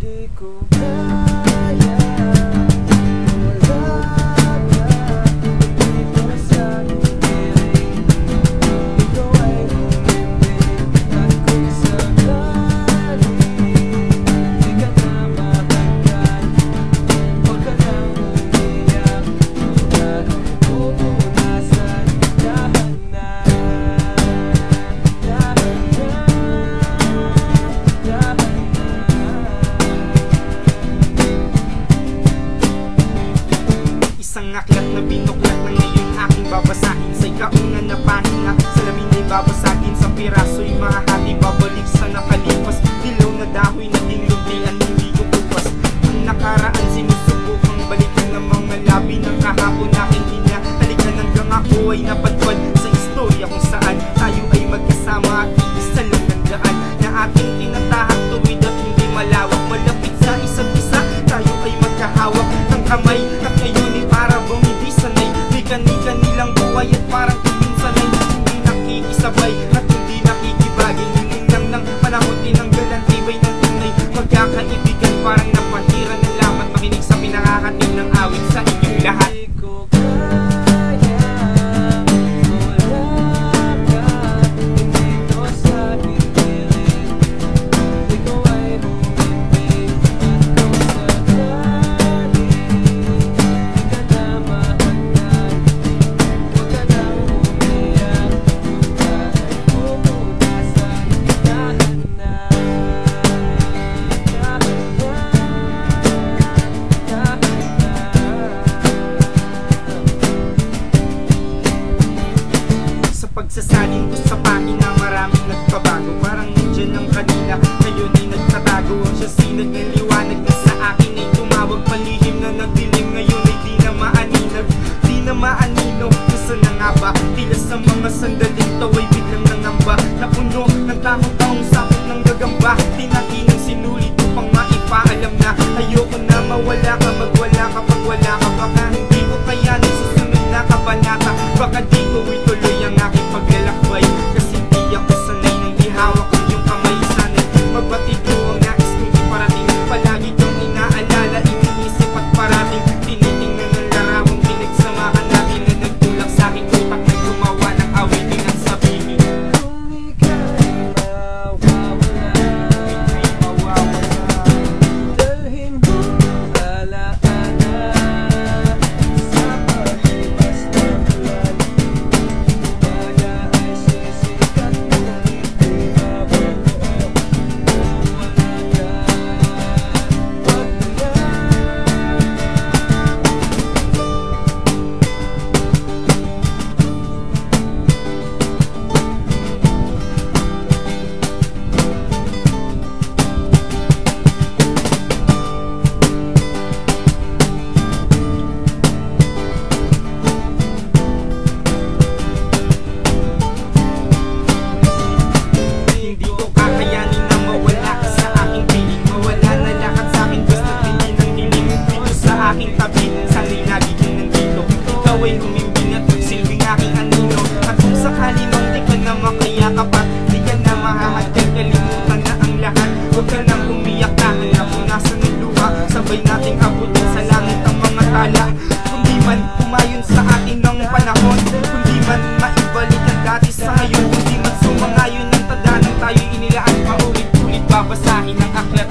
Di ko kaya wala ka dito sa piling. Ikaw ay umibig at kung sakali di ka na matanggal, huwag ka nang umiyak. Wala ang pupunasan. Dahan na, dahan na, dahan na. Isang aklat na binuklat na ngayon aking babasahin. Sa ikaunang na pahina, salamin ay babasagin. Sa piraso'y mahahati, babalik sa nakalipas. Dilaw na dahoy, naging lupian, hindi ko bukas. Ang nakaraan sinusubukang balikan ng mga labi ng kahapon aking hinahalikan. Hanggang ako ay napadpad sa istorya kung saan tayo ay magkasama at isa lang ng daan na ating tinatahak tuwid at hindi malawak. Malapit sa isa't isa, tayo ay magkahawak ng kamay. At ngayon ay para bang hindi sanay, may kani-kanilang buhay at parang kuminsanay hindi nakikisabay at hindi nakikibagay. Hiling lang ng panahon, tinanggalan tibay ng tunay magkakaibigan. Parang napahira na lamat makinig sa pinakakating ng awit sa inyong lahat. Di ko kaya wala ka dito sa piling. Ikaw ay umibig at kung sakali di ka na matanggal, huwag ka nang umiyak. Wala ay pupunasan. Dahan na, dahan na, dahan na. Sa pagsasalin ko sa pahina, maraming nagbabago. Parang nandiyan lang kanina, ngayon ay nagtatago. Ang siya sinag ng liwanag na sa akin ay tumawag. Palihim na nagdilim, ngayon ay di na maaninag, di na maanino. Nasaan na nga ba? Tila sa mga sandaling taway biglang nangamba. Napuno ng taong-taong sakot ng gagamba. Tinahinang sinulit upang maipaalam na ayoko na mawala ka, magwala kapag wala ka. Baka hindi ko kayanin sa sunod na kabanata. Baka di ko ituloy ang aking paglalakbay, kasi di ako sanay nang ihawak ko yung kamay. Sana'y magbatid ko ang nais kong iparating. Palagi kang inaalala, iniisip at parating tinitingnan ng larawang pinagsamahan natin na nagtulak sa aking utak na gumawa ng awitin at sabihin Kung ika'y mawawala, ika'y mawawala. dalhin mo alaala sa palipas ng buwan. Umaga ay sisikat, ngunit di mabuo. Kung wala ka, wag na Hindi ko kakayanin na mawala ka sa aking piling. Mawala na lahat sa akin, gusto hindi ng hiling. Dito sa aking tabi, sana'y lagi kang nandito. Ikaw ay humimbing at magsilbing aking anino. At kung sakali mang di ka na makayakap at di ka na mahahagyan, kalimutan na ang lahat. Huwag ka nang umiyak, nahanap kung nasan ang luha. Sabay nating abutin sa langit ang mga tala. Kundi man humayon sa atin ng panahon, kundi man maibalik ang dati sa ngayon, kundi man sumangayon ng tanda ng tayo'y inilaan. Paulit-ulit babasahin ang aklat